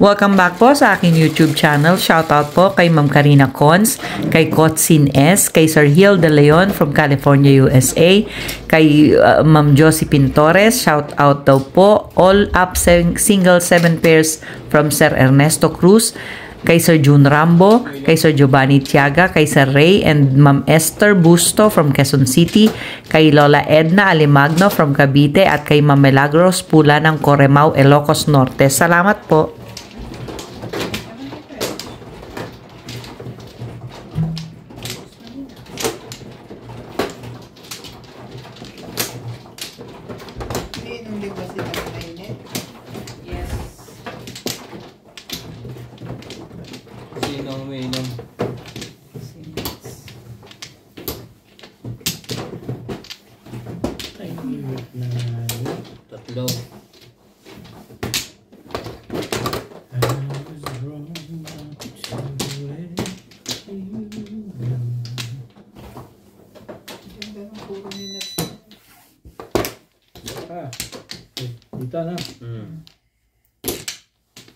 Welcome back po sa aking YouTube channel. Shoutout po kay Ma'am Karina Cons, kay Kotsin S, kay Sir Hill De Leon from California, USA, kay Ma'am Josie Pintores. Shoutout daw po. All up single 7 pairs from Sir Ernesto Cruz, kay Sir June Rambo, kay Sir Giovanni Tiaga, kay Sir Ray and Ma'am Esther Busto from Quezon City, kay Lola Edna Alimagno from Cavite, at kay Ma'am Milagros Pula ng Coremao, Ilocos Norte. Salamat po. Sinong umiinom? Ay, init na Tatlo. Dito na.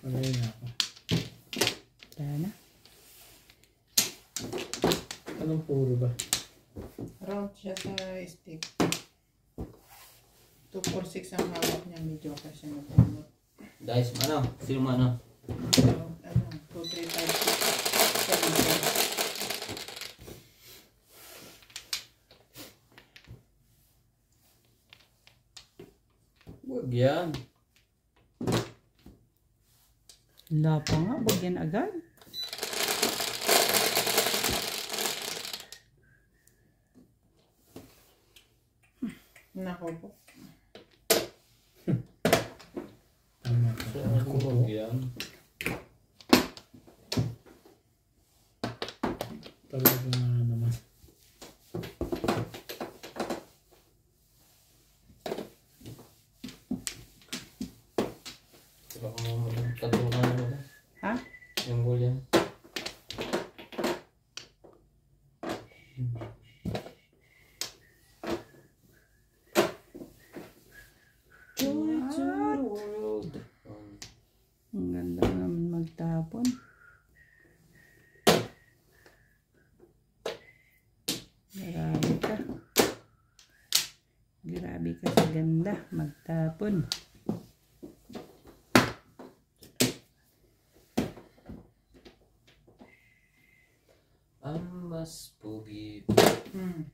Pagay na ako. Wala na. Anong puro ba? Round siya sa stick. 246 ang hawak niya, medyo kasi napulot. Guys, ano? Sino mo ano? So, 2, 3, 5, 6, 7. Huwag yan. Wala pa nga. Bagyan agad. Nako po. Tama ka. Huwag yan. Talaga na naman. Baka magkatulungan mo ba? Ha? Yung ball yan. Joy to the world. Ang ganda naman magtapon. Grabe ka. Grabe ka sa ganda. Magtapon. Ang mas pogi. Hmm.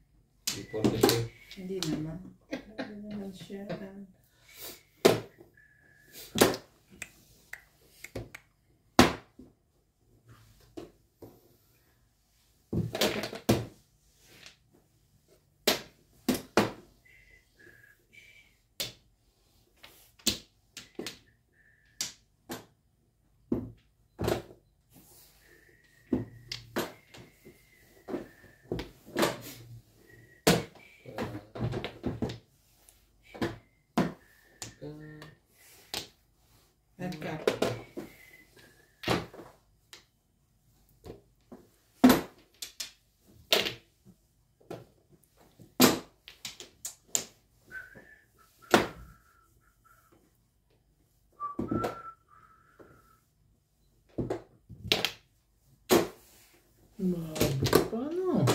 Before kasi. Hindi naman. Hindi naman siya. Nagka. Paano?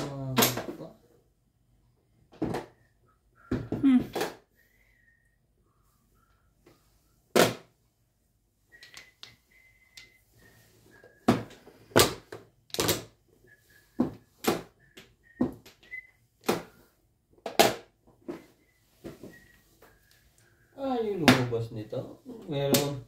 Yung lumabas nito. Meron.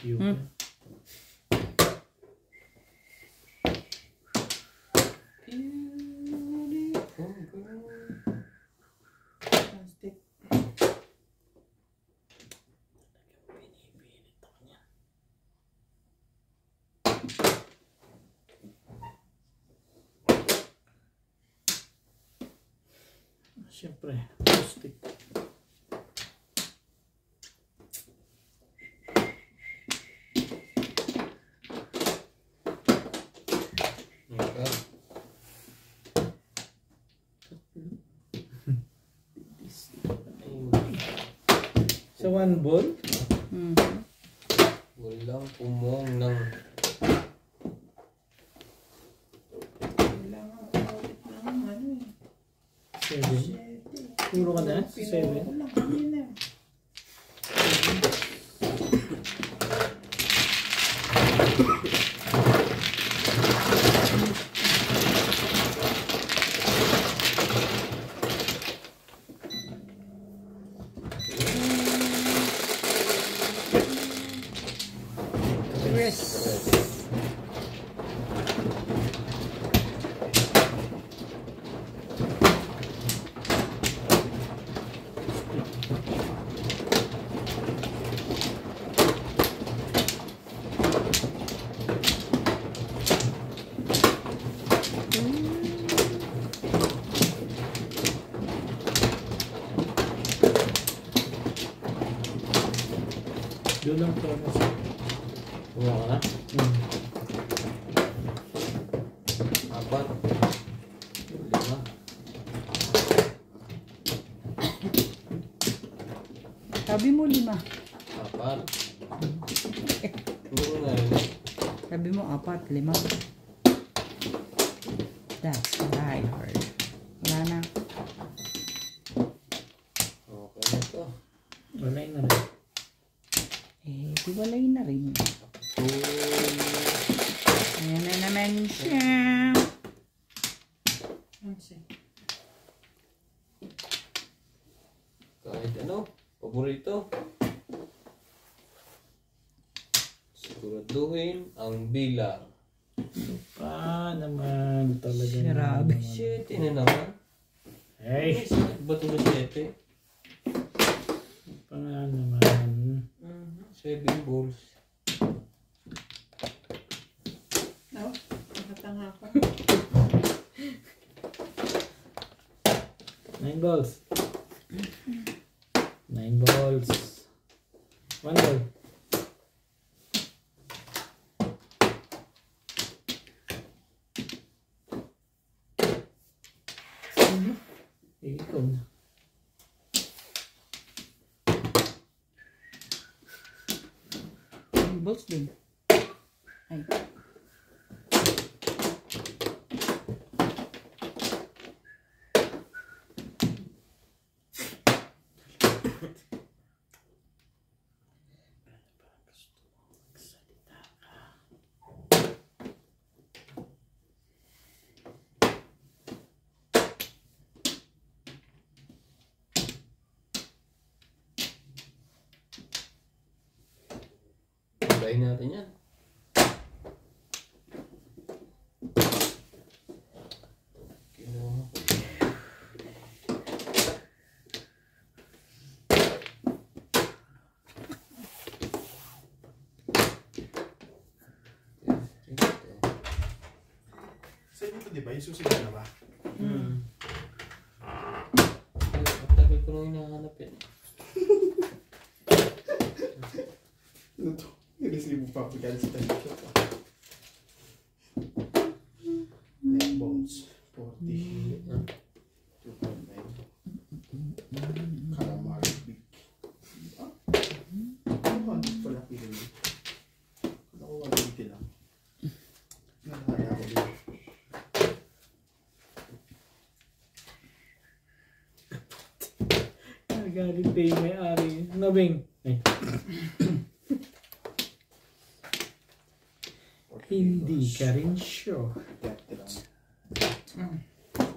Yung Stick. siyempre, plastic. Sa 1 ball? Walang kumong ng Kailangan ulit ng ano eh. 7. Puro ka na? 7. Pinuha ko lang kanina. Doon lang to. Kuha ka na? Hmm. 4. 5. Sabi mo 5. 4. Hindi ko narinig. Sabi mo 4, 5. That's what I heard. Wala na. Okay na to. Wala na rin. Eh, di walay na rin. Ayan na naman siya. Kahit ano, paborito. Siguraduhin ang bilang. Naman talaga. Grabe. 7 na naman. Hey! Sakit ba ito na 7? Naman. 7 balls. No? Nakatanga ko. 9 balls. 9 balls. 1 ball. Ikaw na. Balls din. Ay. Try natin yan. Kinuha ko. Sa inyo to, di ba? Yung susunod na ba? Tagal ko nung hinahanap yan. Ano to? I-receive mo pa pagkaan sa tayo ko. Leg bones. 40. 2.9. Calamari big. Ano pala pinili? Ano ko mabigti lang? Nakakaya ko din. Galing tayo may-ari. Nabing. Ay. Hindi ka rin sure. Dati lang.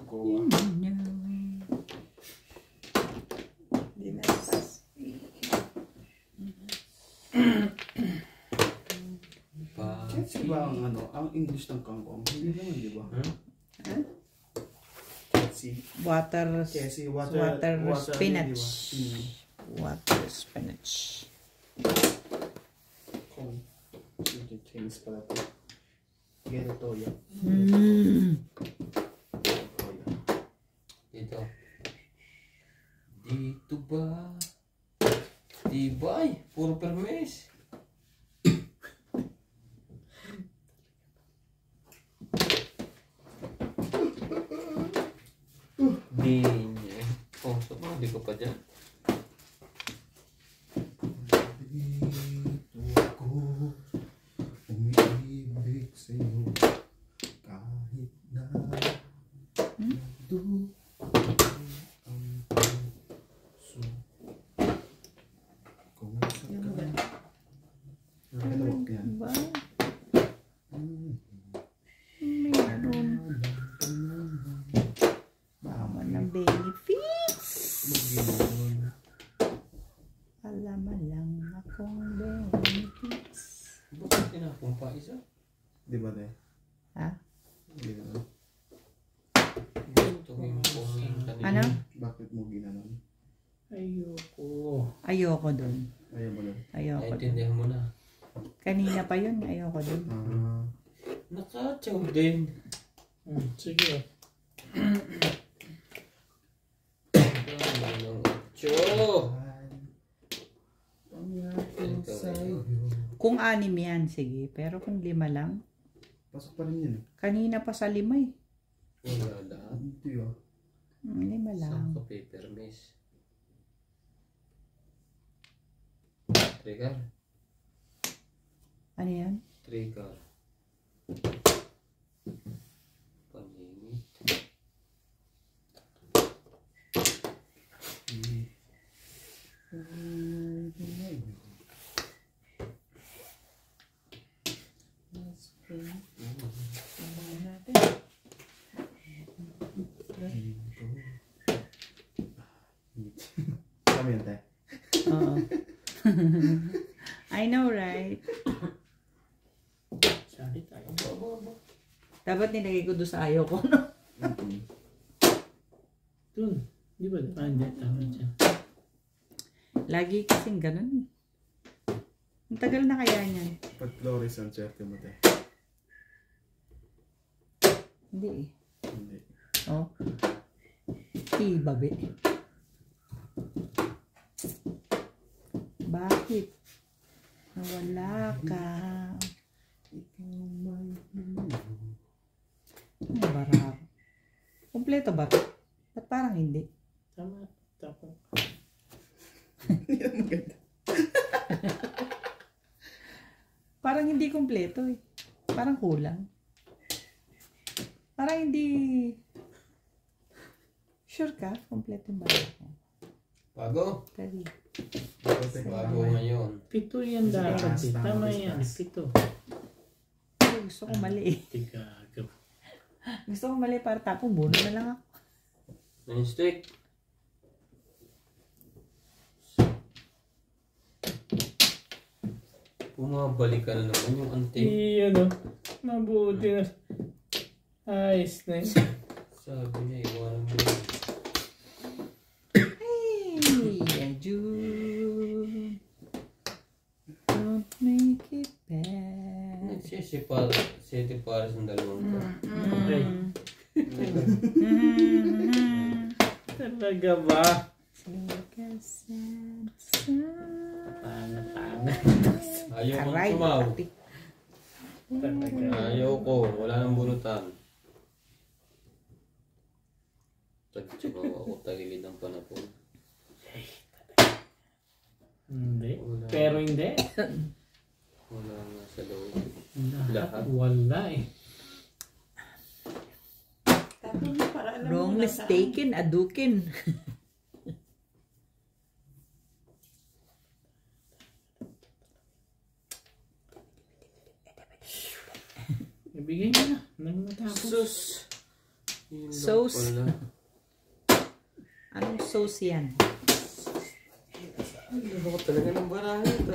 Goa. Hindi na pass. Kasi ba ang ano, ang English ng kangkong? Hindi naman, di ba? Kasi Water water spinach. di ba? Water spinach. Kung Chinese pala to. Gero toyo. Toyo. Dito. Dito ba? Tibay. Puro permis. Di niya. Oh, so hindi ko pa dyan. Ba? Meron. Baka ng benefits. Alaman lang akong benefits. Bakit tinapong pa isa? Di ba tayo? Ha? Di ba? Ito yung ponging kanina. Ano? Bakit mo ginanon? Ayoko. Ayoko dun. Ayaw mo lang. Ayoko dun. Naintindihan mo na. Kanina pa yun, ayoko dun. Nakatsaw din. Sige. Cho! Kung 6 yan, sige. Pero kung 5 lang, Pasok pa rin yun. kanina pa sa 5 eh. Wala lahat. Hindi ah. 5 lang. Saan ka paper miss? Trigger? Ano yan? Trigger. Paningit. Kami yun tayo. Oo. I know, right? Sali tayo. Dapat nilagay ko doon sa ayaw ko, no? Dun. Di ba? Hindi. Tama dyan. Lagi kasing ganun eh. Ang tagal na kaya niyan. Pag Flores ang cherte mo tayo. Hindi eh. Hindi. Oh. Babe. Bakit? Nawala ka. Ano barap? Kompleto ba? Ba't parang hindi? Tama. Tapos. Parang hindi kompleto eh. Parang kulang. Parang hindi... Sure ka? Kompleto yung barap mo. Bago? Kali. Bago ngayon. 7 yan dapat eh. Tama yan. 7. Gusto ko mali eh. Tigago. Gusto ko mali para tapong buno na lang ako. Nine-stick. Bumabalik ka na naman yung anting. Iyan o. Mabuti na. Ayos na yun. Sabi niya, iwanan mo yun. Hey, June. Don't make it bad. Siyete para sa dalawang ka. Okay. Talaga ba? Tanga. Ayaw kong Aray, tumaw. kapit. Talaga. Ayaw ko. Wala nang bunutan. Tsaka ako tagilid ng panapon. Hindi. Wala. Pero hindi. Wala nga sa loob. Lahat. Wala eh. Tapos mo para alam Wrong mo na saan. mistaken, adukin. Ibigay mo na. Nang matapos. Sus! Yun lang Sus. pala. Anong sauce yan? Ay, loko talaga ng barahan ito.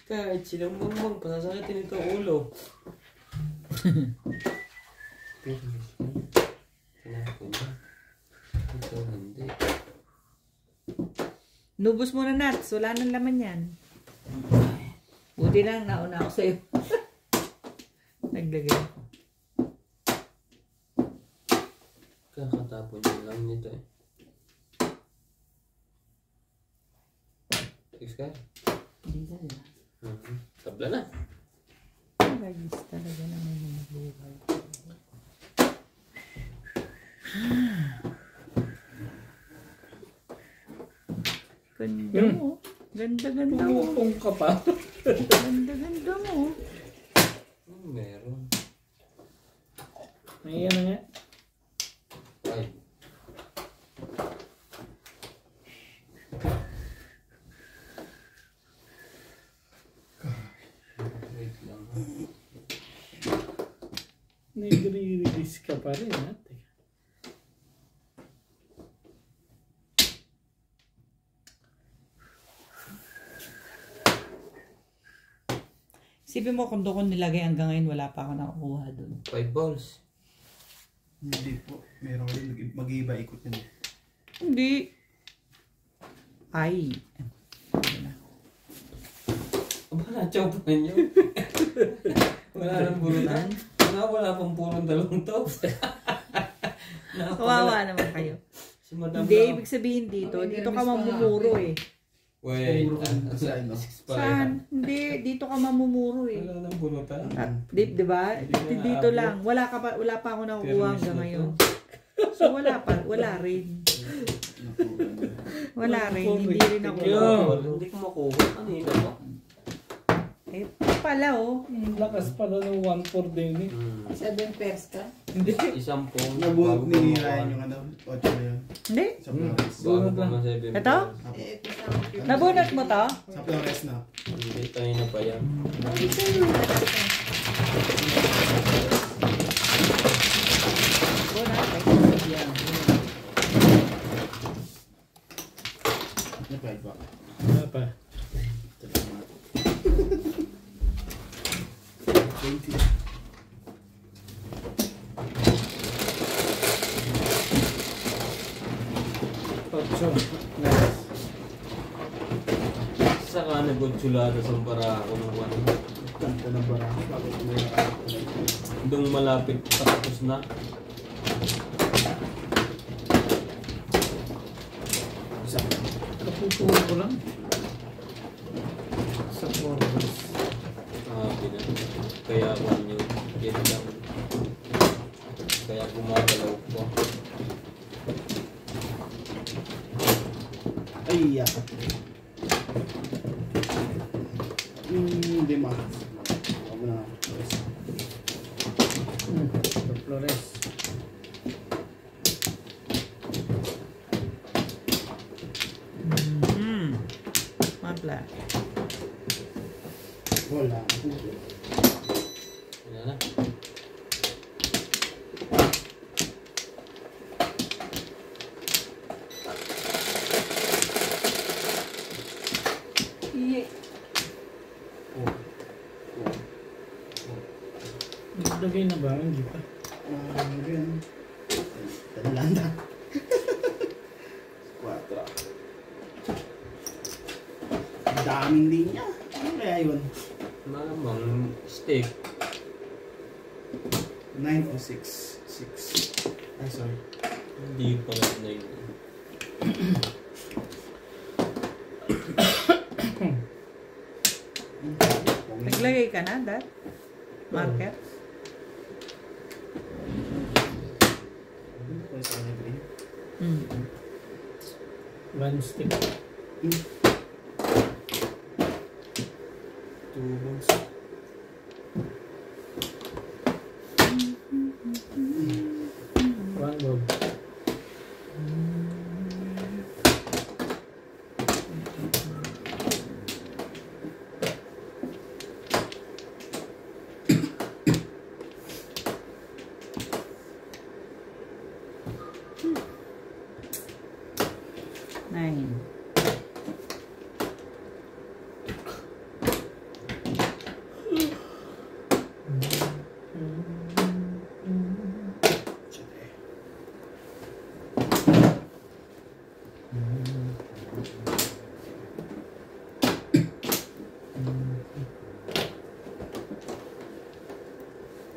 Kahit silang mamang, pasasakitin ito ulo. Tinapon na. Ito hindi. Nubos mo na, Nats. Wala nang laman yan. Buti lang, nauna ako sa'yo. Naglagay ako. Kakatapon yun lang nito eh. Thanks ka? Hindi na. Tabla na. Lagis talaga naman yung buhay. Ganda mo. Ganda-ganda mo. Pumupong ka pa. Ganda-ganda mo. Meron. Ayan na nga. nagre-release ka pa rin, ha? Teka. Isipin mo kung doon ko nilagay hanggang ngayon, wala pa ako nakukuha doon. 5 balls. Hindi po. Meron rin. Mag-iiba ikot yun. Hindi. Ay. Wala, chow pa ninyo. Wala nang burutan. Wala pang purong dalawang to. Kawawa naman kayo. Si Madam Hindi, Lau. ibig sabihin dito ka mamumuro eh. Wait. Puro ka sa ano. Saan? Hindi, dito ka mamumuro eh. Wala nang burutan. At, di ba? Dito lang. Wala pa ako nakukuha hanggang ngayon. So wala rin. Wala rin, hindi rin ako. Hindi ko makuha. Kanina pa. Eh, pala oh. Lakas pala ng 1-4 din eh. 7 pairs ka? Hindi. Isang phone. Nabuhat nilirayan yung ano. 8 na yun. Hindi. Sa Flores. Bago pa nga 7 Ito? Ito sa Nabunot mo to? Sa Flores na. Hindi tayo na pa yan. Yan. Ano pa iba? Ano pa? Salamat. 20. Ocho. Nice. Saka nagutsulada sa barako ng ano. Kanta ng barang. Bakit Doon malapit patapos na. isa? Kaputuro ko lang. Sa Forbes. Sabi na. Kaya one yun. Yan lang. Kaya gumagalaw ko. Ay, iya. Hindi ma. Ako na. Sa Flores. Mapla. Wala. Yan na. Naglagay na ba? Hindi pa. Ganyan. Talanda. 4. Ang daming linya. Ano kaya yun? Malamang steak. 9 o 6? 6. Ay, sorry. Hindi pa na yun. Naglagay ka na, Dad? Marker? One stick. 2 balls. One gold. Nine.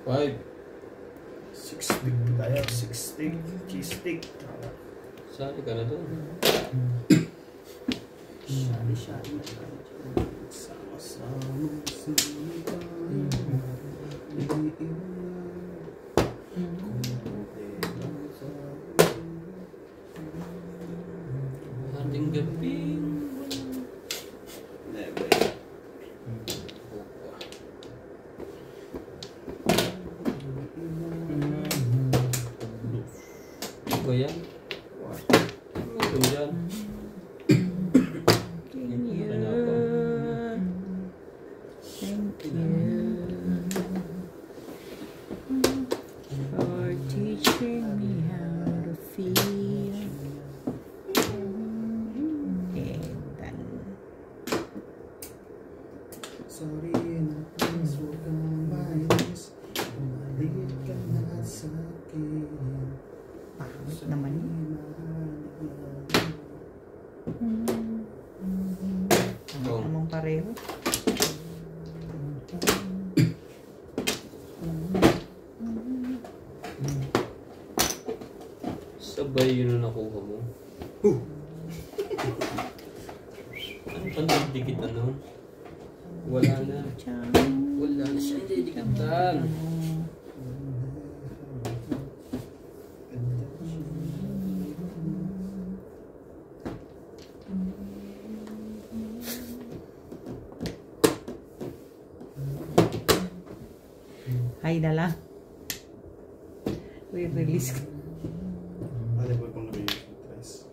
Five. 6 stick tayo. 6 stick. Cheese stick. Sali ka na doon. Shari. Sama-sama sa Ating gabi. Never. Ano ba yan? Meron yan. Thank you. Thank you. naman yun. Oh. Namang pareho. Sabay yun na nakuha mo. Ano pang dikit ano? Wala na. Wala na siya didikitan. Hay na lang. Release ko. Pwede po kung nag-i-price.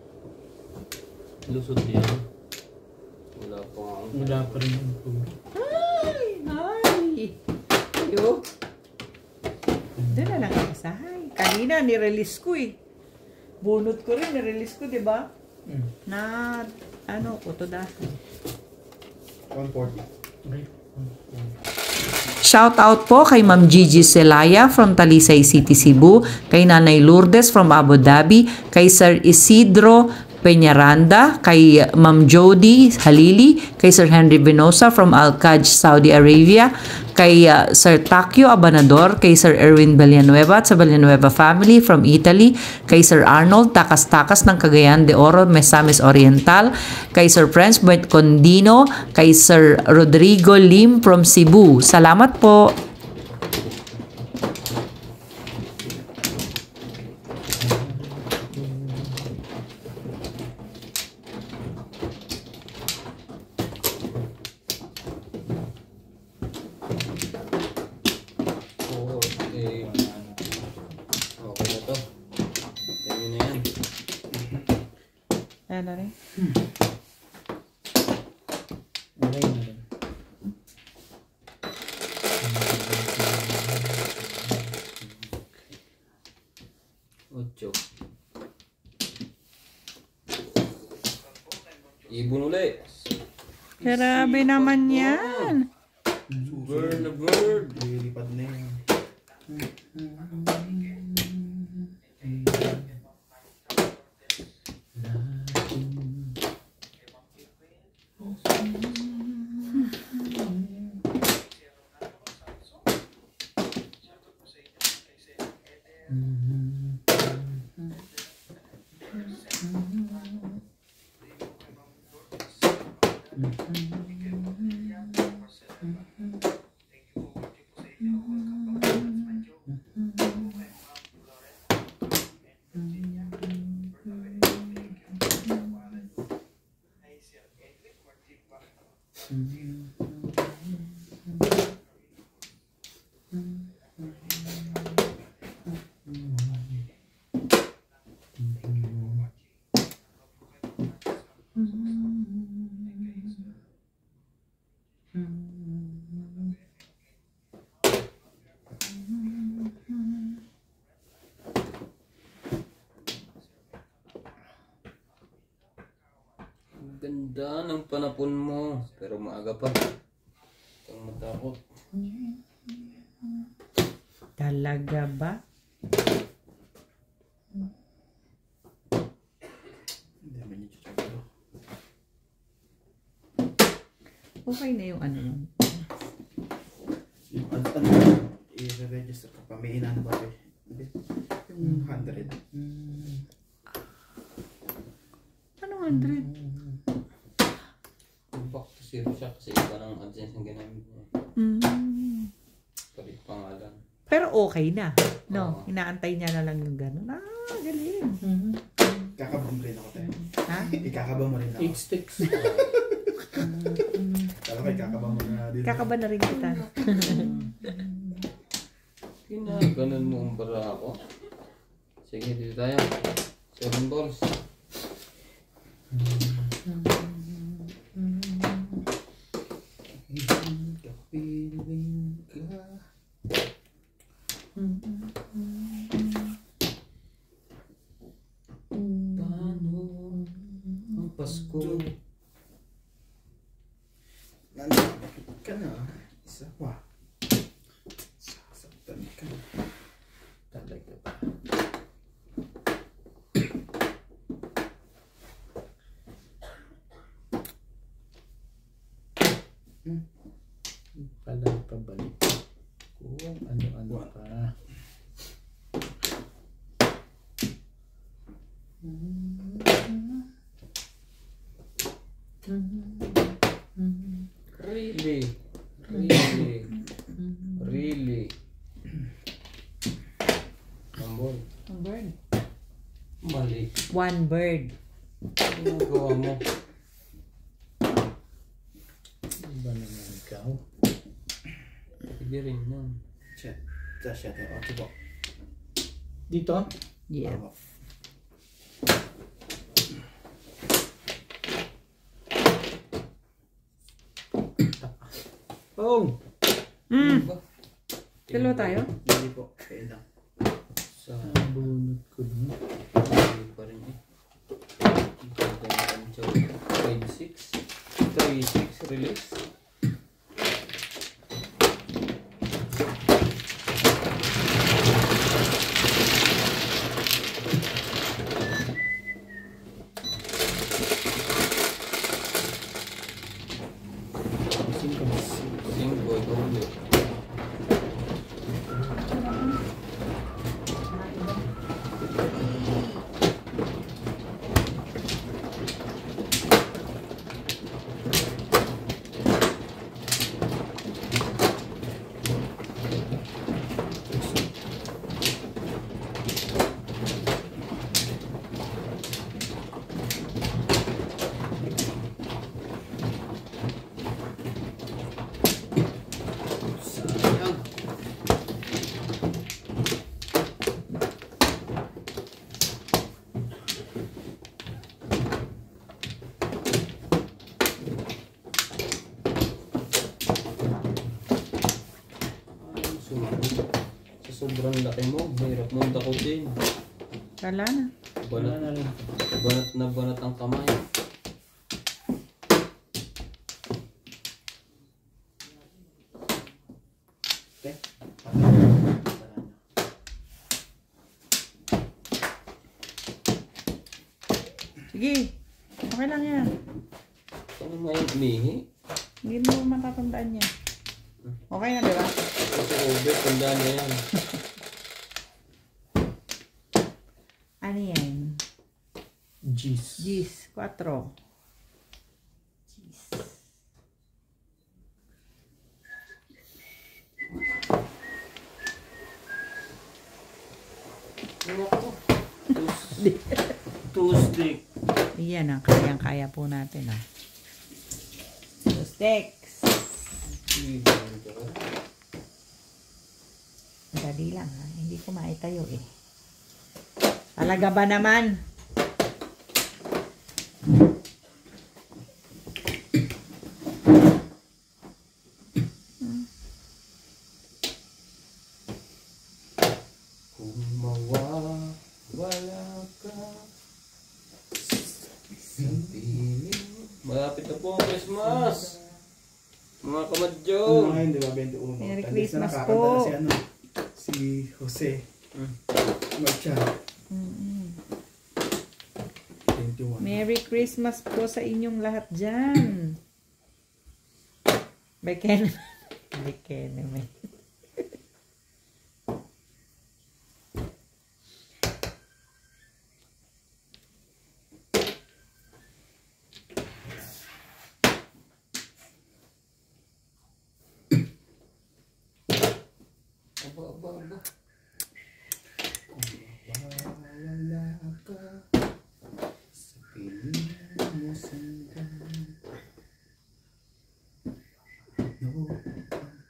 Lusot yan. Wala pa nga. Wala pa rin yung tubig. Ay! Yo. Doon na lang ako sa hay. Kanina, nirelease ko eh. Bunot ko rin, nirelease ko, di ba? Na, ano, utodasan. 140. Okay. Shout out po kay Ma'am Gigi Celaya from Talisay City, Cebu, kay Nanay Lourdes from Abu Dhabi, kay Sir Isidro Peñaranda, kay Ma'am Jody Halili, kay Sir Henry Venosa from Al-Kaj, Saudi Arabia, kay Sir Takio Abanador, kay Sir Erwin Villanueva at sa Villanueva family from Italy, kay Sir Arnold Takas-Takas ng Cagayan de Oro, Misamis Oriental, kay Sir Franz Condino, kay Sir Rodrigo Lim from Cebu. Salamat po. Okay. Okay na to. Kaya na yan. Ano rin? Okay na rin. Ocho. Ibon ulit. Grabe naman yan. Bird na bird. Lilipad na yan. Ganda ng panapon mo. Pero maaga pa. Huwag matakot. Talaga ba? Hindi naman yung chuchado. Okay na yung ano. Yung ano, i-register ka pa. May inano ba eh? Hindi. Yung 100. Ano 100? Back to zero siya kasi iba ng AdSense ang ginamit niya. Palit pangalan. Pero okay na. No, Oo. inaantay niya na lang yung gano'n. Galing. Kakabang rin ako tayo. Ha? Ikakaba mo rin ako. 8 sticks. Kala ko ikakaba mo na din. Kakaba na rin kita. Ginaganon mo ang bara ako. Sige, dito tayo. 7 balls. Kapiling ka. Paano ang Pasko? Nanakit ka na. Isa pa. Sasaktan ka. Talaga ba? Really? Really? Really? Ambol. One bird. Mali. One bird. Ano gawa mo? Ano ba naman ikaw? Sige rin yan. Chat. Chat. O, tipo. Dito? Yeah. Oh! Mm. Ba? Dalawa tayo? Hindi po. Kaya lang. Sa Bunod ko na. hindi pa rin eh. 5-6. 3-6 release. Cinco, doble. Sayang. Ay, sumagot. Sa sobrang laki mo, hirap mong dakutin. Wala na. Wala Banat, na lang. banat na banat ang kamay. Okay. Sige. Okay lang yan. Ano mo yung umihi? Hindi mo matatandaan yan. Okay na, di ba? Kasi over, tandaan na yan. Ano yan? Jeez. Gis. 4. Naku. Two stick. Yan ang kayang-kaya po natin. Ah. 2 sticks. Dali lang. Ha? Hindi ko maitayo eh. Talaga ba naman? Kung mawawala ka sa piling. Malapit na po ang Christmas. Mga kamadyo. Ngayon, di ba, 21. Merry Tandis Christmas na po. nakakanta na si Jose. Marcha. 21. Merry Christmas po sa inyong lahat dyan. By Ken. By Ken. Aba. Wala ka sa piling mo sandang. No, ang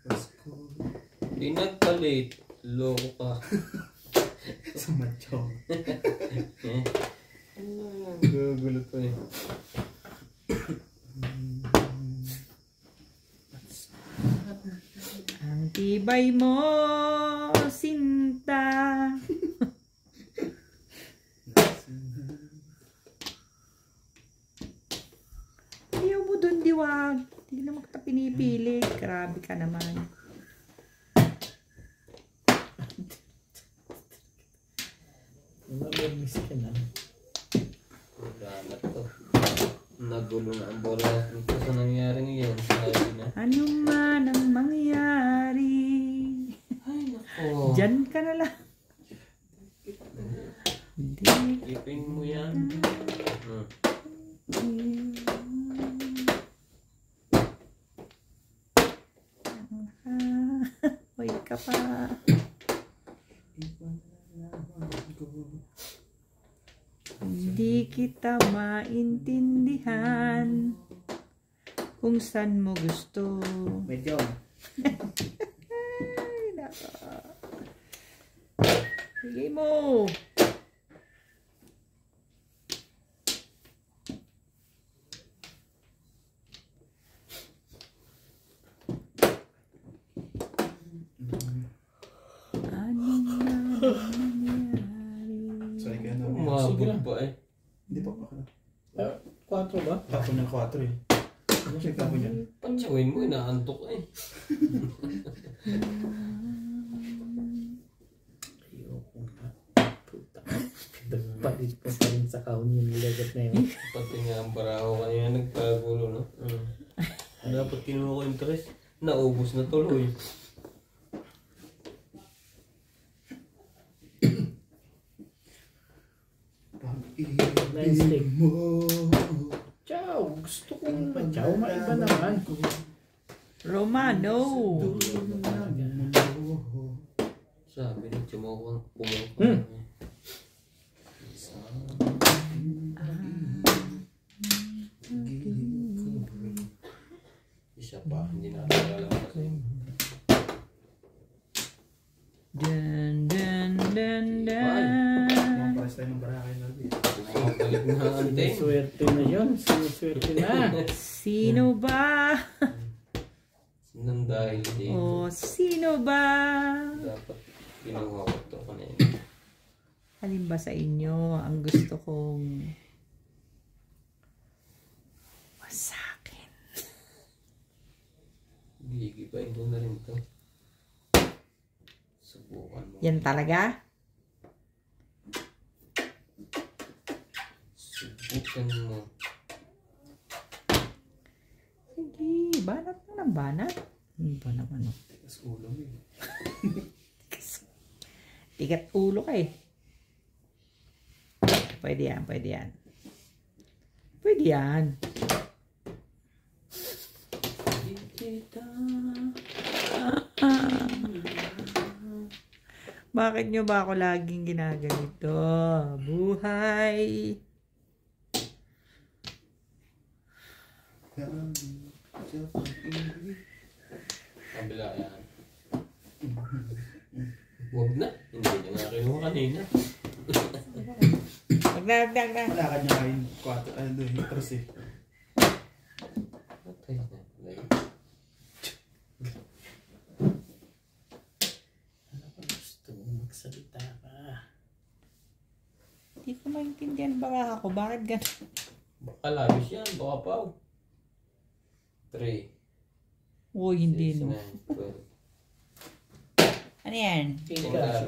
Pasko. Di nagpalit. Loko ka. Sa macho. Gugulo to eh. Ang tibay mo, sinta. Ayaw mo dun, diwag. Hindi naman kita pinipili. Grabe ka naman. Nag-miss ka na. Wala na to. Nagulo na ang bola. Ito sa nangyari ngayon. Sabi na. Ano man ang mangyari. Ay, nako. Diyan ka na lang. Ipin mo yan. Hoy ka pa. Hindi kita maintindihan kung saan mo gusto. Medyo. Ay, nako. Sige mo. Sorry ka na. Umabot pa eh. Hindi pa pa. 4 ba? Tapo ng 4 eh. Ano siya tapo niya? Patsawin mo, inaantok eh. Ayoko nga. Puta. Nagpalit pa rin sa kahon yung nilagat na yun. Pati nga ang baraho kanina nagkagulo, no? Dapat kinuha ko interest. Naubos na tuloy. Pag-ibig mo. Ciao! Gusto kong ciao, maiba naman. Romano. Sabi ni Chumawang pumukong. Isa pa, hindi na alala kasi. Dun, dun, dun, dun. Pares tayo ng barakay na rin. Bumabalik na ante. Swerte na yun. Swerte na. Sino ba? Nang dahil din. O, sino ba? Dapat kinuha ko ito kanina. Alin ba sa inyo ang gusto kong wasakin? Gigibayin ko na rin ito. Subukan mo. Yan talaga? Subukan mo. Sige, banat na ng banat. Ano ba naman? Tigas ulo mo eh. Tigat ulo ka eh. Pwede yan, pwede yan. Pwede yan. Bakit nyo ba ako laging ginaganito? Buhay! Kabila yan. Huwag na. Hindi niya nga kinuha kanina. Magdagdag na. Malakad niya kayo 4, ano doon, yung 3 eh. Patay na. Ano ba gusto mo magsalita ka? Hindi ko maintindihan baka ako. Bakit ganun? Baka labis yan. Baka paw. 3. Uy, hindi no. 12. Ano yan? Ika.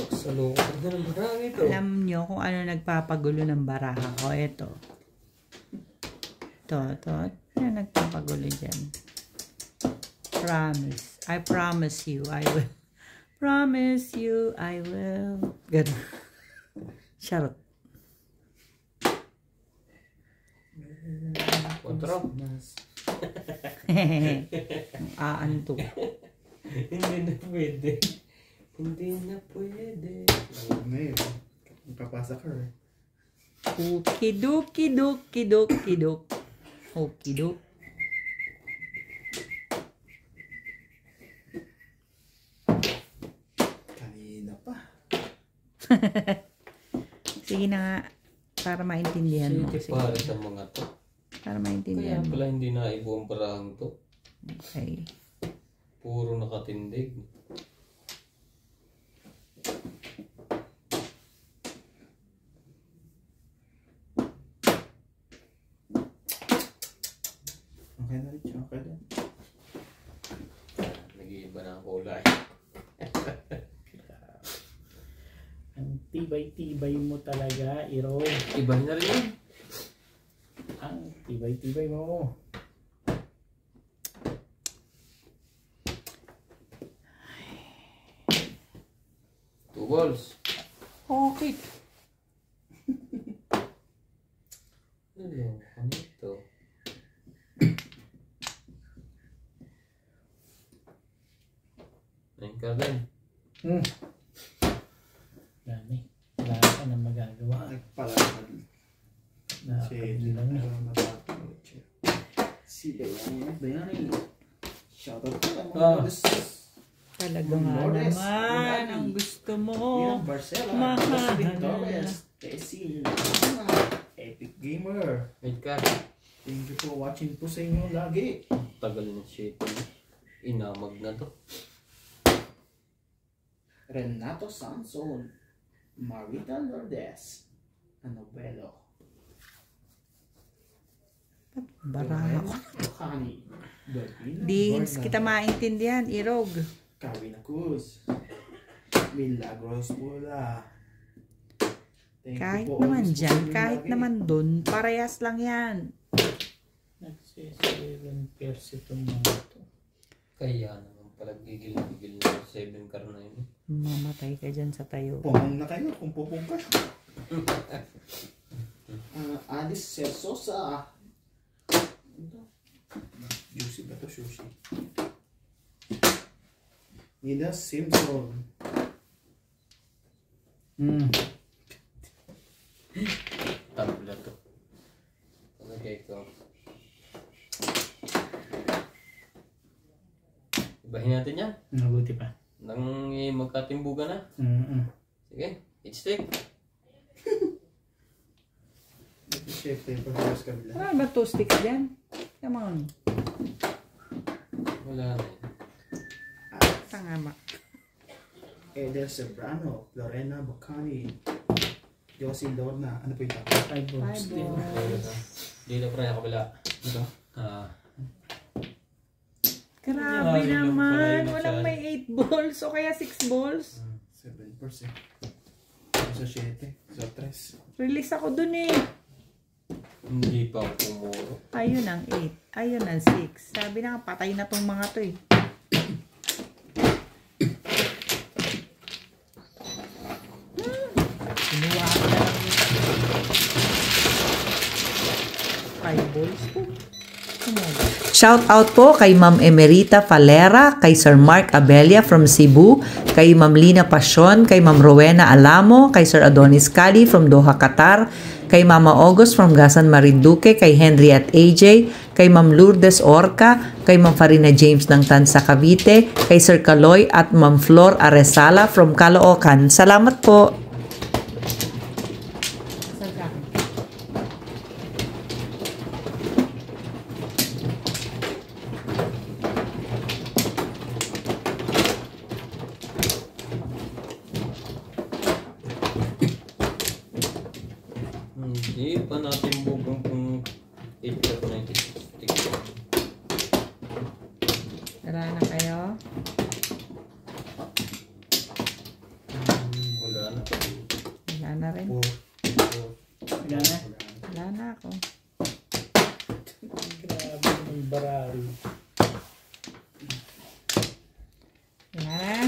Sa loob na ng barang ito. Alam nyo kung ano nagpapagulo ng baraha ko. Ito. Ito. Ano nagpapagulo dyan? Promise. I promise you, I will. Promise you, I will. Ganun. Charot. Kontrol. Aanto. Hindi na pwede. Hindi na pwede. Ngayon, papasa ka eh. Okidokidokidokidok. Okidok. Kanina pa. Sige na nga. Para maintindihan mo. Sige Sige. para sa mga to. Para Kaya maintindihan mo. pala hindi na ibuong barang to. Okay. Puro nakatindig. Okay na rin siya, okay na. Nag-iiba na ang kulay. Ang tibay-tibay mo talaga, Iro. Iba na rin yun. Ang tibay-tibay mo. balls. Okay. Ano? Ano ito? Ayun ka din. Dami. Wala ka na magagawa. Nagpalakad. Nakakabili lang na. Si Bayani. Shoutout ko lang Ah. Talaga nga naman ang gusto mo. Barcela. Mahal. Torres. Tessie. Epic Gamer. Wait ka. Thank you for watching po sa inyo lagi. Tagal na shit. Inamag na to. Renato Sanson. Marita Lourdes. Anobelo. Bara ako. Hani. Di kita maintindihan, Irog. Carina Cruz. Milagros Pula. Thank Kahit you po naman always po dyan, sa inyo kahit lagi. naman dun, parehas lang yan. Nagsi-7 pairs itong mga ito. Kaya naman pala gigil-gigil na 7 car na yun. Mamatay ka dyan sa tayo. Pumong na kayo kung pupong ka. Alice Sosa. Juicy ba to? Sushi. Nina Simpson. Tabla to. Okay, ikaw. Ibahin natin yan. Mabuti pa. Nang magkatimbugan na. Sige, it's take. Chef paper first kabila. Wala ba two sticks dyan? Come on. Wala na yun. Tangama. Edel Serrano. Lorena Bacani. Josie Lorna. Ano po ito? 5 balls din. Dito pa rin kabila. Ito? Grabe Ay, yung naman. pala Walang yun may 8 balls o kaya 6 balls. 7%. Sa 7. Sa 3. Release ako dun eh. Hindi pa pumuro. Ayun ang 8. Ayun ang 6. Sabi na nga, patay na tong mga to eh. Sinuwa ko na lang yun. 5 balls po. Shout out po kay Ma'am Emerita Falera, kay Sir Mark Abella from Cebu, kay Ma'am Lina Pasyon, kay Ma'am Rowena Alamo, kay Sir Adonis Cali from Doha, Qatar, kay Mama August from Gasan Marinduque, kay Henry at AJ, kay Ma'am Lourdes Orca, kay Ma'am Farina James ng Tansa Cavite, kay Sir Kaloy at Ma'am Flor Aresala from Caloocan. Salamat po. Hindi pa natin bugang kung 8.96. Tara na kayo. Wala na. Wala na rin. Wala na. Wala na ako. Grabe ng barari. Wala na.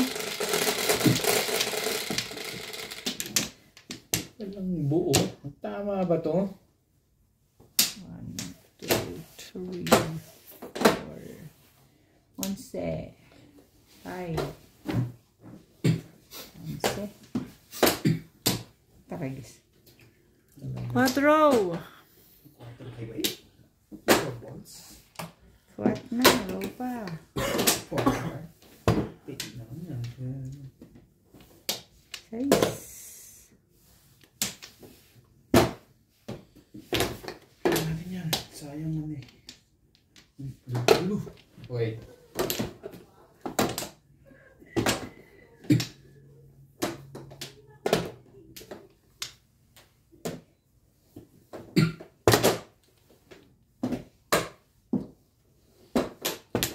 Walang buo. Tama ba to? 1, 2, 3, 4. 11. 5. 11. Taragis. 4. 4 na. Low pa. 6. Sayang man eh. Wait.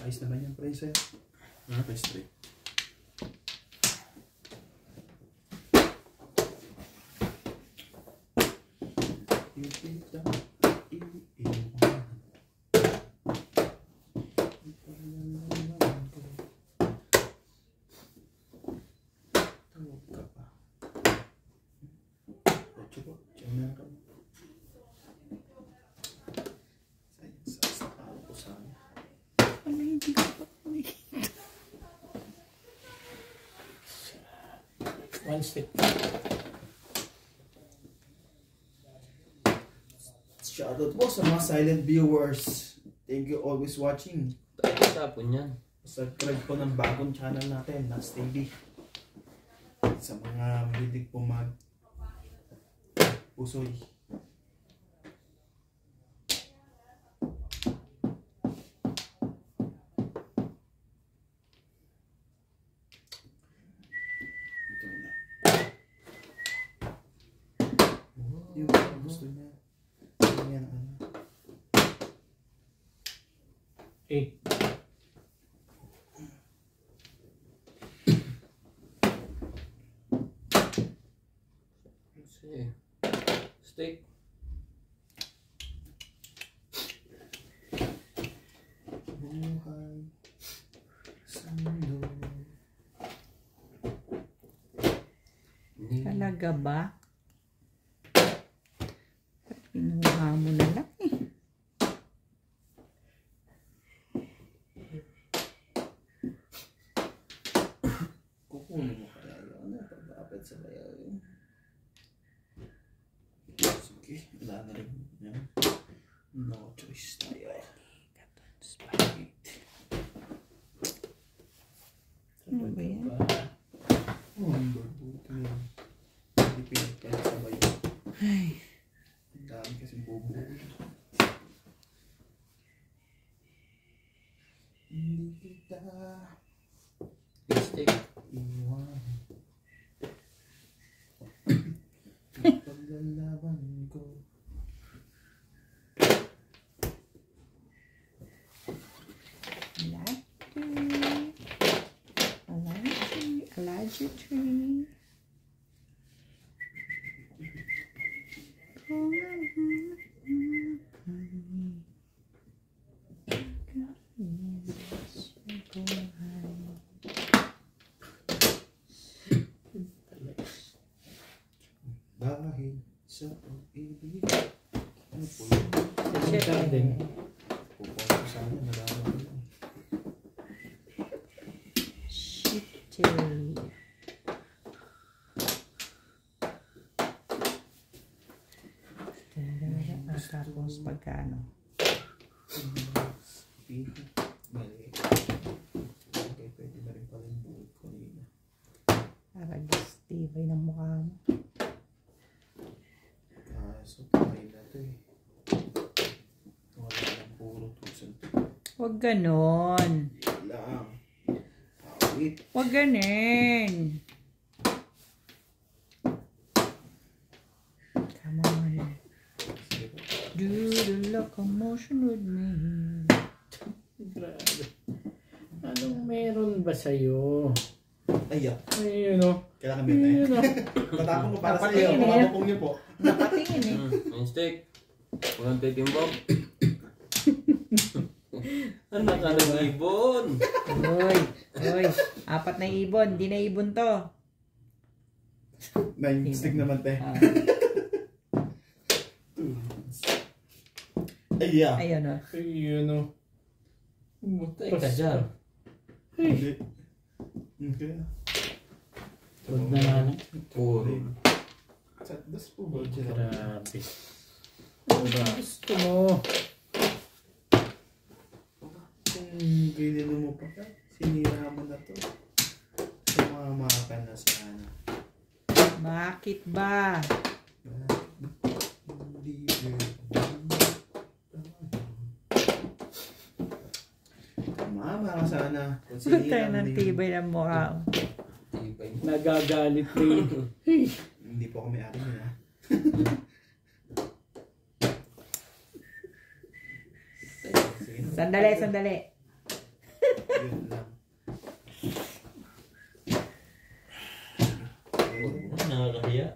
Ayos naman yan, Prince. Press 3. meron. Sa ko sana. Ano hindi ko pa kumikita? One stick. Shoutout po sa mga silent viewers. Thank you always watching. Tayo tapon yan. Subscribe po ng bagong channel natin, Nas TV. Sa mga mahilig po mag pusoy. Ito na. Yung gusto niya. Yan ano. Eh. Sige. Steak. Buhay sa mundo. Talaga ba? Pinuha mo na lang eh. Kukunin mo kaya yun. Pag-apit sa bayaw yun. Sige, wala na rin yan. No choice tayo. Spaghetti. Ano ba yan? Oh, ang barbuto yan. Hindi pinagpalit sa bayaw. Ay. Ang dami kasi bobo. Hindi kita Steak. iwan. Paglalaban ko. Allergy tree. Dahil sa pag-ibig. Ano po yun? Sa garden. Pupunta ko sana, nalaman ko yun. Shitty. Tapos pagkano? Mali. Okay, pwede na rin pala yung buhok ko nila. Para gastibay ng mukha mo. So, tayo na ito eh. Wala lang puro tusan. Huwag ganon. Hindi lang. Awit. Huwag ganon. Come on. Do the locomotion with me. Grabe. Anong meron ba sa'yo? Ay, Ayun o. kailangan ba na Ayun o. Matapong ko para sa iyo. Napatingin eh. Mamapong niyo po. Napatingin eh. Yung steak. Walang titimbang. Anak ka ng ibon. Hoy, hoy. 4 na ibon. Di na ibon to. 9 stick naman te. Ah, Ay, ayun o. Ayun o. Butay ka dyan. Hindi. Okay. Huwag na lang. Puro. Das po ba dyan? Grabe. Ano ba gusto mo? Kung ganyan mo pa ka, sinira mo na to. Sumama ka na sana. Bakit ba? Hindi Mama ka sana. Kung Tayo sinira mo ng na tibay ng mukha mo. Tibay. Nagagalit rin. Hindi po ako may-ari niya. Sige na. Sandali, sandali. Yun lang. Nakakahiya.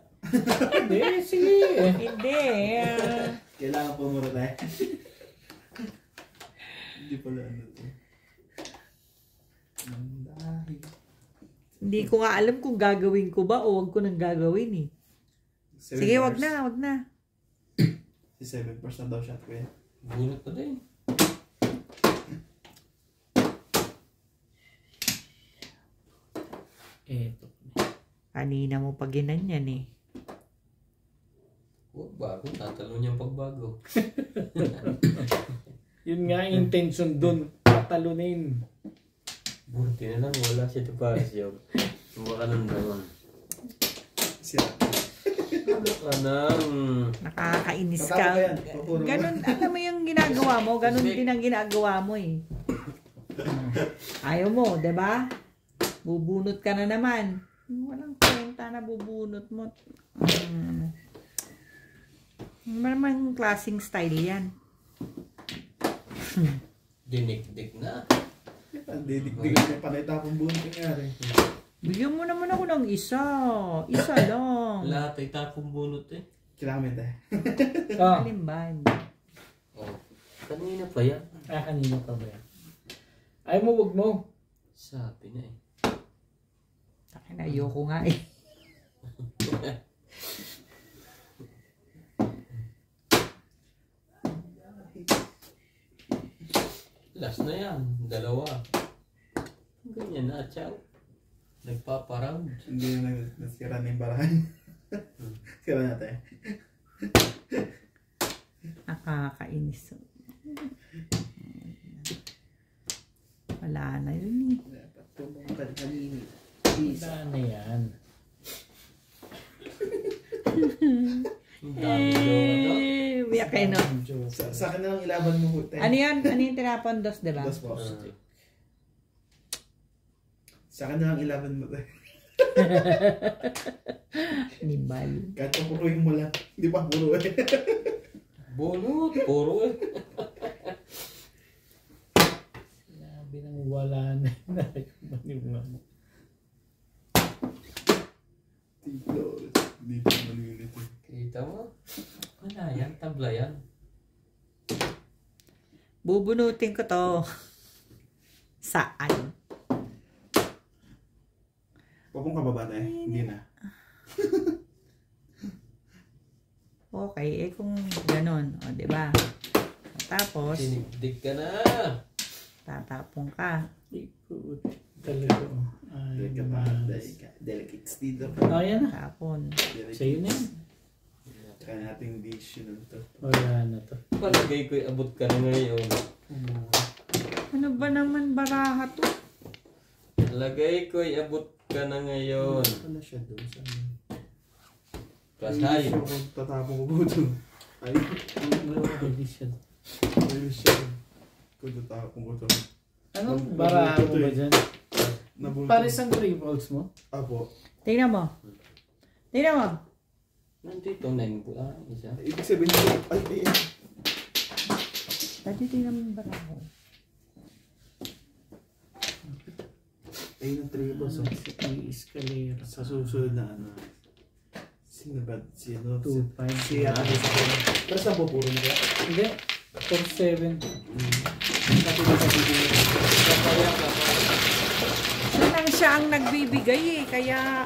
Hindi, sige. Hindi. Kailangan po muna tayo. Hindi pala ano to. Dahil. Hindi ko nga alam kung gagawin ko ba o wag ko nang gagawin eh. Sige, wag na, wag na. Si 7% daw shot ko yan. Bunot pa din. Eto. Kanina mo pa ginanyan eh. Oh, bago. Tatalo niyang pagbago. Yun nga intention dun. Patalunin. Buti na lang. Wala siya ito para siya. Baka nang naman. Siya. Baka nang... Nakakainis Matapos ka. ka yan. Papuro. Ganon, alam mo yung ginagawa mo, ganon din ang ginagawa mo eh. Ayaw mo, 'di ba? Bubunot ka na naman. Walang kwenta na bubunot mo. Maraming klaseng style yan. Dinik-dik na. Didik-dik niya panay tapong buong nangyari. Bigyan mo naman ako ng isa. Isa lang. Lahat ay tapong bunot eh. Kailangan tayo. Ah, Alin ba? Oh. Kanina pa yan. kanina pa ba yan? Ayaw mo, wag mo. Sabi na eh. Ayoko nga eh. Last na yan. Dalawa. Ganyan na, chow. Nagpaparang. Hindi na nasira na yung barahan. Sira na tayo. Nakakainis. Wala na yun eh. Dapat tulong ka kanini. Wala na yan. Ang dami daw. Biyak kayo no? Sa akin na lang ilaban mo. Ano yan? Ano yung tinapon? Dos, diba? Dos po. Sa akin na lang ilaban mo. Nibal. Kahit papuruin mo lang. Hindi pa puro eh. Bunot. Puro eh. Sabi nang wala na. Maniwala mo. Tito. Hindi pa manulit eh. Kita mo? Wala yan. Tabla yan. Bubunutin ko to. Saan? Papong ka ba ba tayo? Hindi na. Okay, eh kung ganon. O, diba? Tapos, Dinik-dik ka na. tatapong ka. Ikot. Talaga. Ay, Delicates dito. Oh, yan na. Tapon. Sa'yo na yan. Kaya nating dish yun to. Wala na to. Palagay ko'y abot ka na ngayon. Ano ba naman baraha to? Palagay ko'y abot ka na ngayon. Wala siya doon sa Plus high. tatapong ko po doon. Ay, Pwede siya. ayun siya. Kung tatapong ko doon. Ano? Baraha mo ba dyan? Nabulto. Pares ang 3 volts mo? Apo. Tingnan mo. Tingnan mo. Nandito, 9 po. Ah, isa. Ibig sabihin ko, ay. Dati tingnan mo yung baraha. Ayun ang triple so. Escalator. Sa susunod na ano. Sino ba? Sino? 2.5. Si ano sa kanya. Pero saan po puro nila? Hindi. 4.7. Katulad sa bibig. Siya lang siya ang nagbibigay eh. Kaya,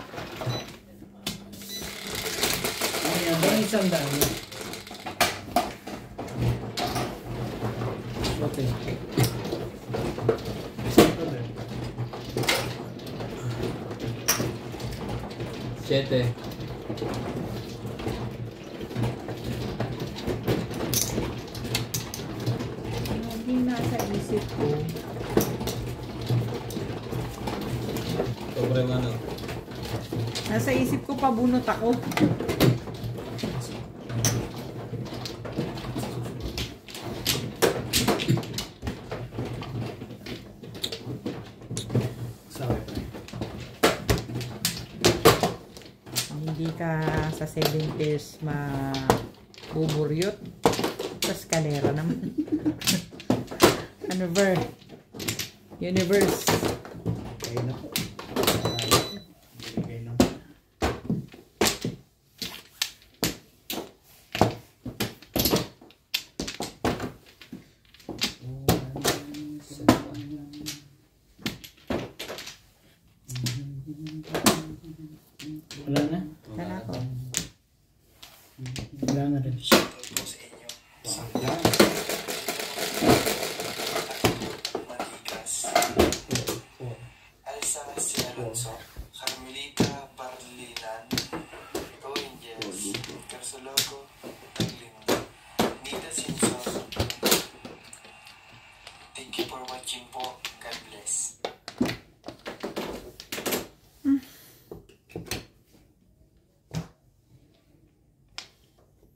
Ano yan? Bang isang daan yun? Okay. Siyete. hindi nasa isip ko. Sobrang ano. Nasa isip ko pabunot ako. Sabi pa. Hindi ka sa 7 pairs mabuburyot. Sa skalera naman. Ano ba? Universe. Kaya na po. Kaya na. Wala na? Kala ko. Wala na rin.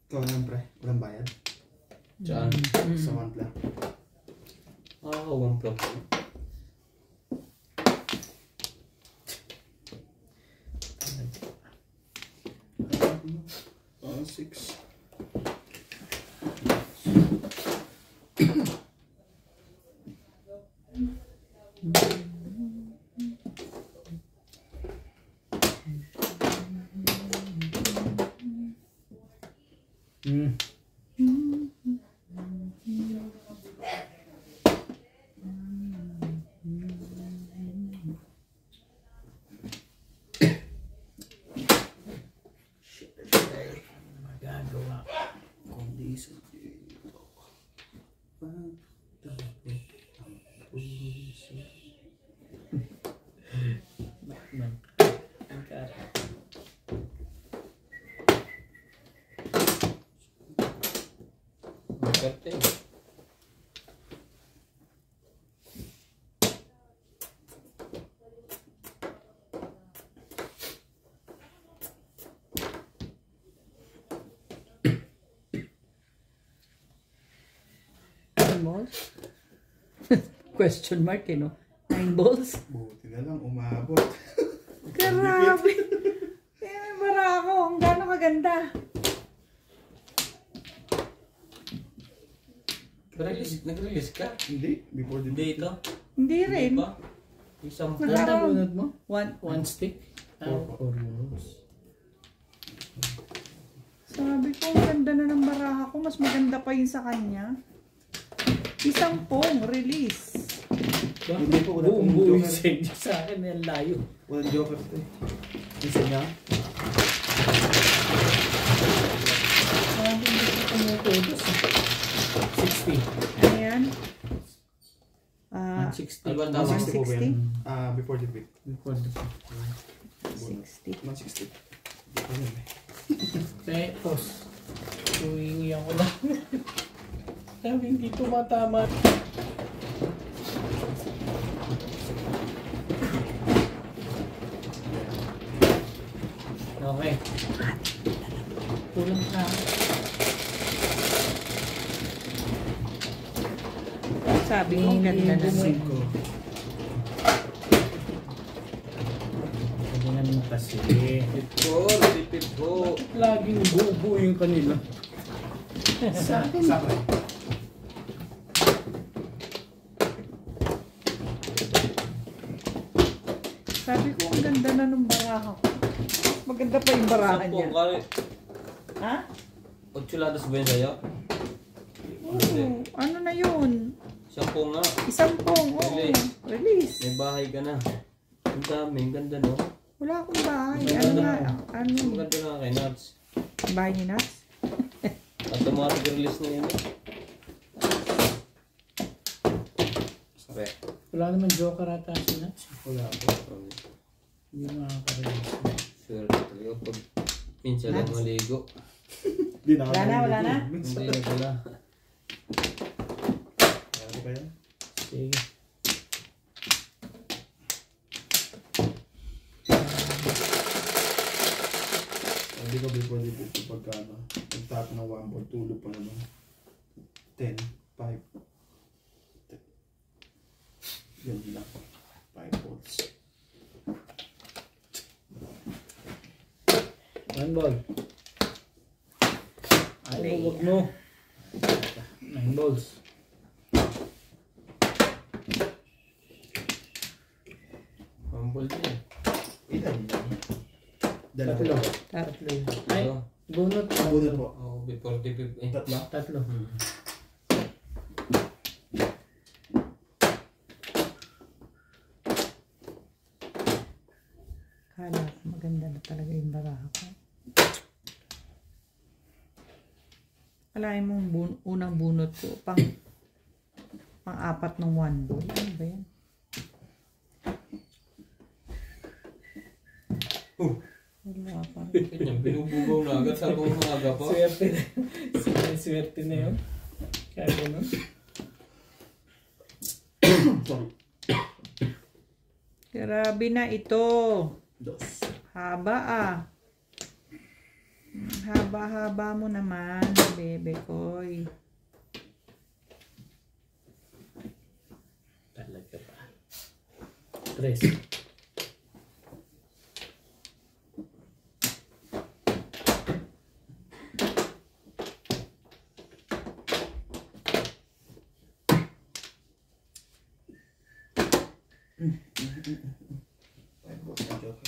Ikaw naman pre, walang bayad. Saan? Sa one plan. One plot. 6. Magagawa. Kundi sa dito. Batman. Ang kara. Magkarte. Balls? Question mark, no? 9 balls? Buti na lang, umabot. Grabe! May bara ako. Ang gano'ng kaganda. Nag-release ka? Hindi, before the Hindi ito? Hindi rin. Hindi pa? Isang po. Nag- Ganda bunot mo? One. One stick? Four. 4 balls. Sabi ko, ang ganda na ng baraha ko. Mas maganda pa yun sa kanya. Isang pong release. Hindi po, wala Buong pong buo yung joker. send sa akin yung layo. Walang joker to eh. Isa niya? Sabi hindi ko tumututos. 60. Ano yan? 160. Ano ba tama? 160 po ba yan? 160? Before the week. Before the 60. 160. Ano yun eh? Petos. Huwingi ako lang. Sabi hindi tumatama. Okay. Kulang na. Sabi ko, ang ganda na. Cinco. Tingnan mo kasi. Tipid po. Laging bubo yung kanila. Sa pre. Sabi ko, ang ganda na ng baraha ko. Maganda pa yung baraha Isang po. niya. Kali. Ha? 8 ladas ba yun sa'yo? Oo. Ano na yun? Isang po nga. Isang pong. Oo. Release. Release. May bahay ka na. Ang dami. Ang ganda no? Wala akong bahay. Maganda Ano nga? na. Ano? Maganda na kay Nats. Bahay ni Nats? Automatic release na yun eh. Sabi. Wala naman joker ata si Nats. Wala po. Hindi makaka-release. Sure talaga pag minsan lang Nats? maligo. Di na. Wala na, wala na? Hindi na pala. Ano ba yan? Sige. Hindi ko before the week pagka ano. Nagtap ng 1 ball, tulog pa naman. 10, 5. Yan lang. 5 balls. 1 ball. Ay, huwag mo. 9 balls. Humble din eh. Ilan yan? Tatlo. Dalawa. Tatlo. Ay, Ano? bunot. Bunot po. Oh, before the fifth eh. Tatlo. Tatlo. Kala ko maganda na talaga yung baraha ko. Kalahin mong unang bunot ko. Pang-apat ng 1 ball. Ano ba yan? Wala pa. Ganyan, binubugaw na agad sa akong umaga pa. Swerte na. Swerte na yun. Kaya ganun. Sorry. Grabe na ito. Dos. Haba ah. Haba-haba mo naman, bebe koy. Talaga ba? 3. Ay, boss, na joke.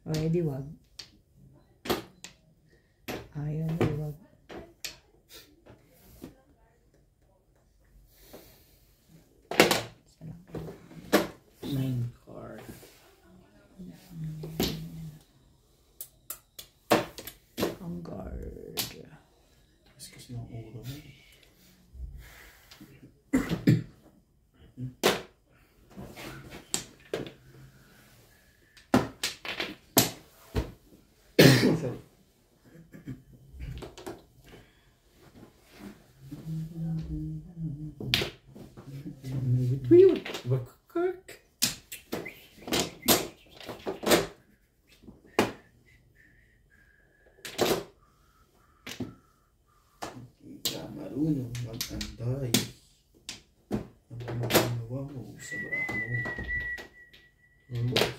O, edi wag. Ayaw mo, wag. Nine card. Ang guard. Kasi yung ulo mo. Sorry. Kirk. Hindi ka marunong mag-antay. Ang magagawa mo sa braso mo. Yung boss.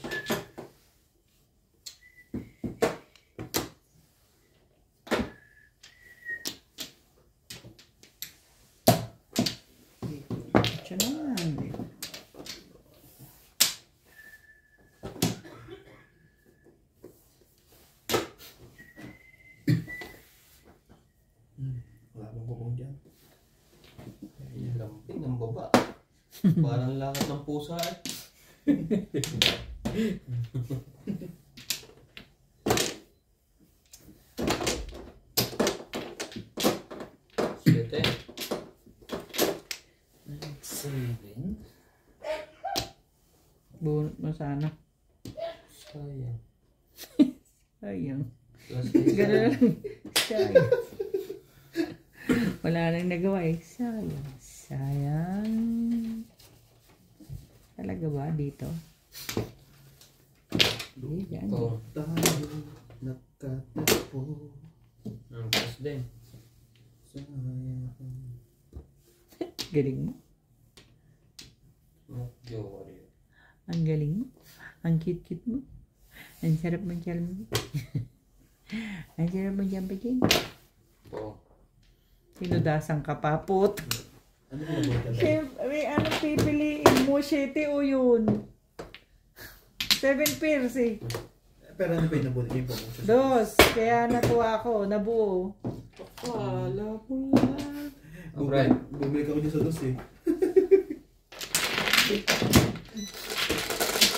Siya naman. Wala bang bubong dyan? Yung lamping ng baba. Parang lakad ng pusa eh. Siyete. 7. Bunot mo sana. Sayang. Ayun. Plus Ganun lang. Sayang. Wala nang nagawa eh. Sayang. Sayang. Talaga ba dito? Hindi, dyan. ito. Tayo nagkatagpo. Ang plus din. Sayang. Galing mo. Mokjo warrior. Ang galing mo. Ang cute-cute mo. Ang sarap mo dyan. Ang sarap mo dyan, Peking. Ito. Sinudasang kapapot. Ano ko na ba? Siyempre, ano pipiliin mo? 7 o yun? 7 pairs eh. Pero ano ba yung nabuti yung promotion? 2. Kaya natuwa ako. Nabuo. Wala po lang. Alright. Bumili kami dyan sa dos eh.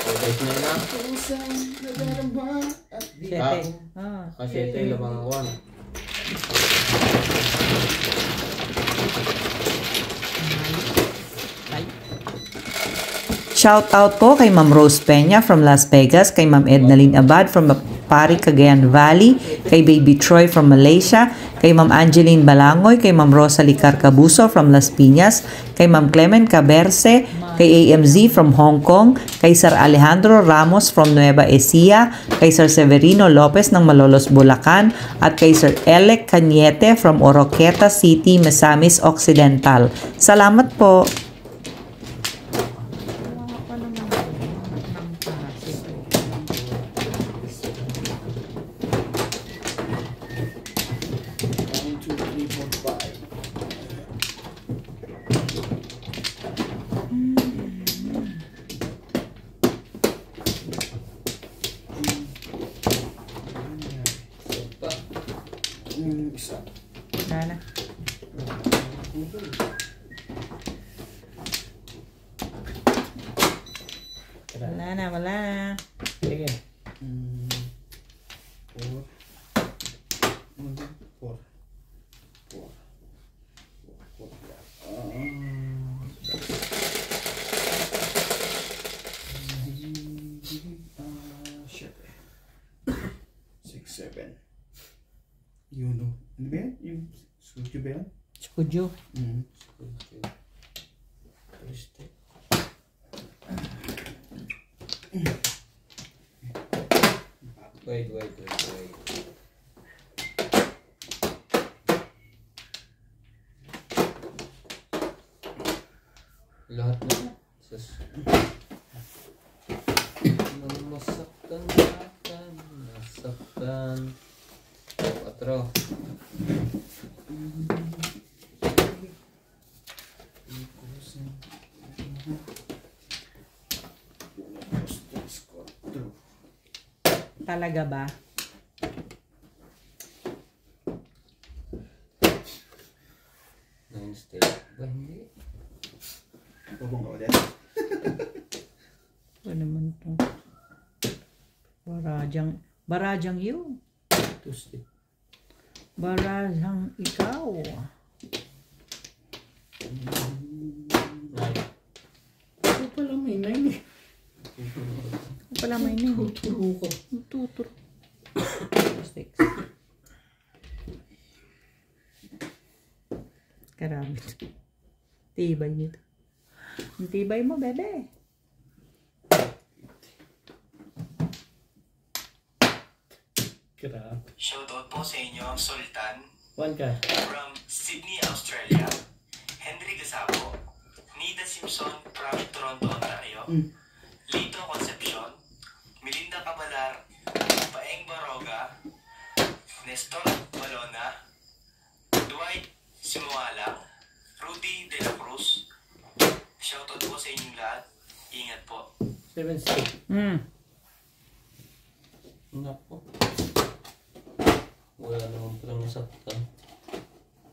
Okay, na lang. Pusang nadarama at di 7. Ah. Ah, Kasi ito yung lamang awan. Shout out po kay Ma'am Rose Peña from Las Vegas, kay Ma'am Ednaline Abad from Pari, Cagayan Valley, kay Baby Troy from Malaysia, kay Ma'am Angeline Balangoy, kay Ma'am Rosalie Carcabuso from Las Piñas, kay Ma'am Clement Caberce, kay AMZ from Hong Kong, kay Sir Alejandro Ramos from Nueva Ecija, kay Sir Severino Lopez ng Malolos, Bulacan, at kay Sir Elec Cañete from Oroqueta City, Misamis Occidental. Salamat po! One, two, three, four, five. Ito. Isa. Sana. Wala na, wala na. Sige. Four. Four. Four. Four. Shit. 6, 7. Yun o. Ano ba yan? Yung suji ba yan? Skudyo. Wait. Lahat na. Sus. Nasaktan. Patro. Talaga ba? Nine stage. Ba hindi? Bubong ka ulit. Ano naman to? Barajang yun. Tuesday. Barajang ikaw. Nine. Ito pala may 9 eh. Pala may name. Tuturo ko. Tuturo. Mistakes. Karabit. Tibay ito. Ang tibay mo, bebe. Grabe. Shoutout po sa inyo, Sultan, 1 ka. from Sydney, Australia. Henry Gasabo, Nida Simpson from Toronto, Ontario. Lito Concepcion, Melinda Cabalar, Paeng Baroga, Nestor Balona, Dwight Simuala, Rudy De La Cruz. Shoutout po sa inyong lahat. Ingat po. 7 stick. Nako. Wala naman palang nasaktan.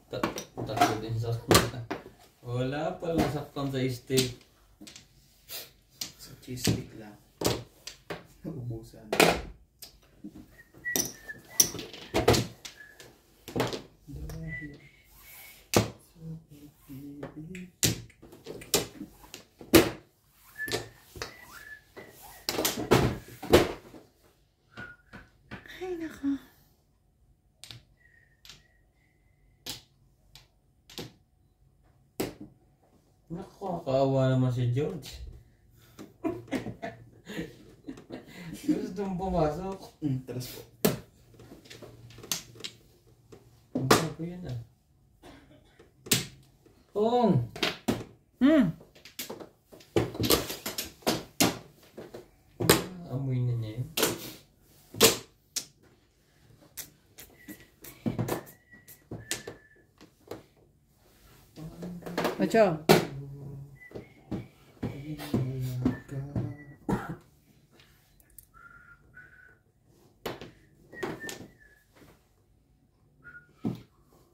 Tatlo din saktan. Wala palang nasaktan sa steak. Sa cheese stick lang. Ubusan. Ay, naka. Nako, kaawa naman si George. Gustong pumasok. Talas po. Ano po yun ah? Pong! Amoy na niya yun. Ocho.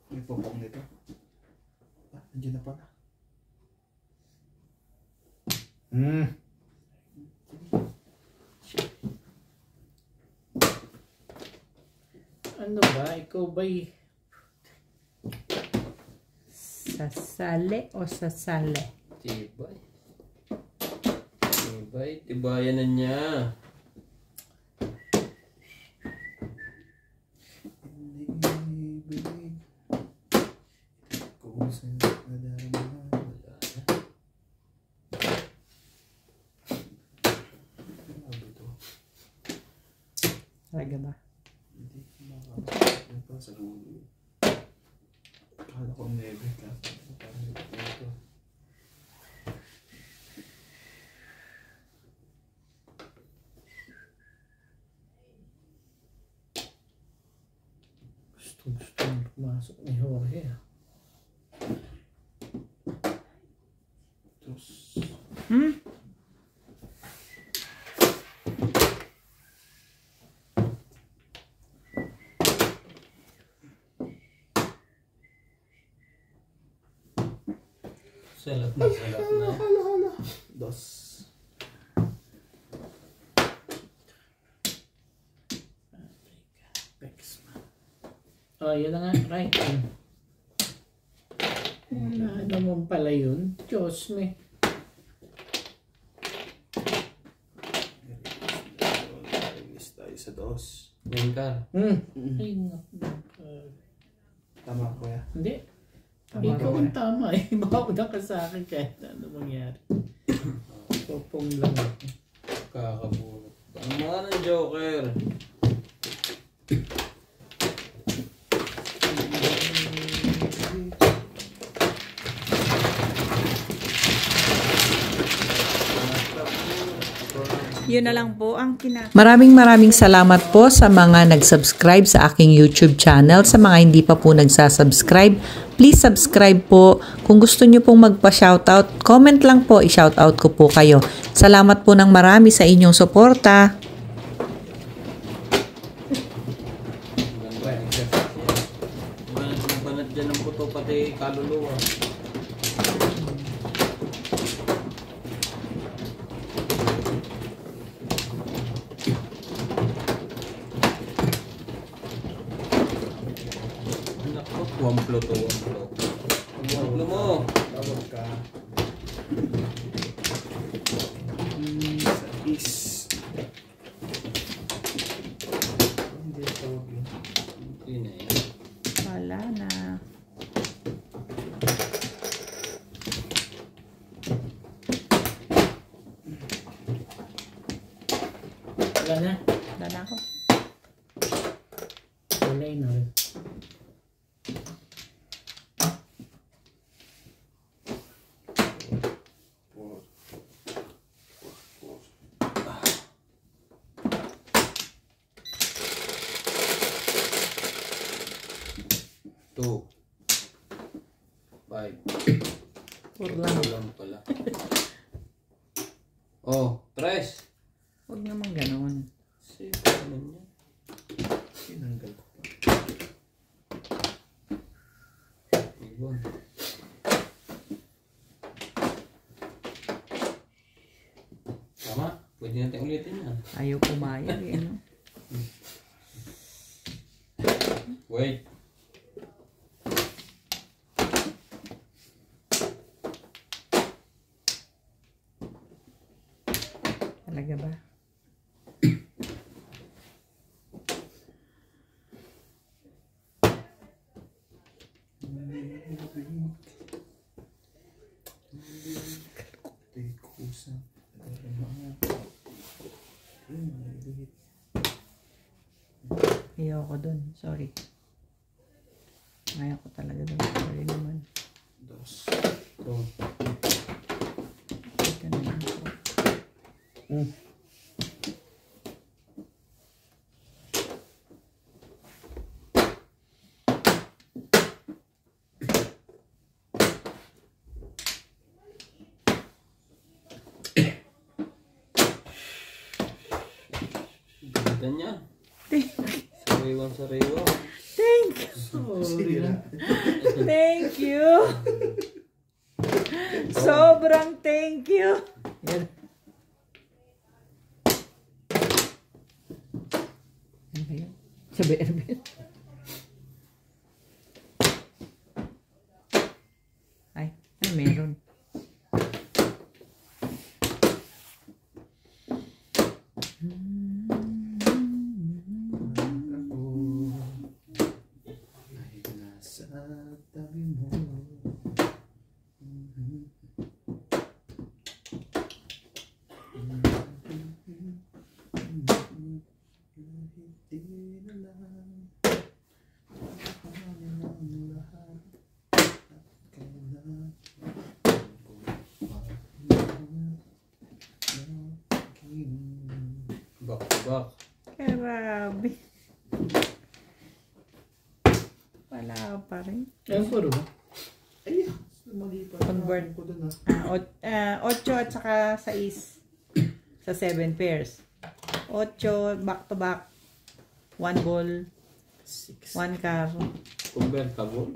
May popong nito. Nandiyan na pala. Ano ba? Ikaw ba'y Sasale o sasale? Tibay. Tibayan na niya. Talaga ba? Sa ulo. Akala ko nebe ka. Parang ito. gusto pumasok ni Jorge? Tapos, Salat na. dos. Oh, yun na nga. Right. Wala naman pala yun. Diyos me. Ilis tayo sa dos. Yan ka. Ay, naku. Tama ko ya. Hindi. Ikaw ang tama eh. Mauna ka sa akin kahit ano mangyari. Popong lang ako. Kakabulot. Ang mga ng Joker. Yun na lang po ang Maraming salamat po sa mga nag-subscribe sa aking YouTube channel. Sa mga hindi pa po nagsasubscribe, please subscribe po. Kung gusto nyo pong magpa-shoutout, comment lang po, i-shoutout ko po kayo. Salamat po ng marami sa inyong suporta. Ganda yung exercise yan. Banat dyan ng puto pati kaluluwa. Wamplo to, wamplo. Wamplo mo. Tawag ka. Sa is. Hindi tawag yun. Hindi na yan. Wala na. Wala na. Wala na ako. Wala na. Two. 5. Huwag lang. Lang pala. Oh, 3. Huwag naman ganun. Sige naman yan. Tinanggal ko pa. Ibon. Tama. Pwede natin ulitin yan. Ayaw pumayag eh, no? Wait. Talaga ba? Ayaw ko dun. Sorry. Ayaw ko talaga dun. Sorry naman. Ito. Teka na lang po. Ganda niya. Sariwang sariwa. Thank you. Sira. Thank you. Sobrang thank you. Yan. Ano ba yun? Sabi, ano ba yun? Ay, ano meron? Ay, nasa tabi mo. Hindi na lang kakanin ang lahat at kailan Back to back. Grabe. Wala pa rin. Ayun po ba? Ay, mali pa. Convert. Ko dun, 8 at saka 6 sa 7 pairs. 8 back to back. 1 ball, 1 carro. Convertible.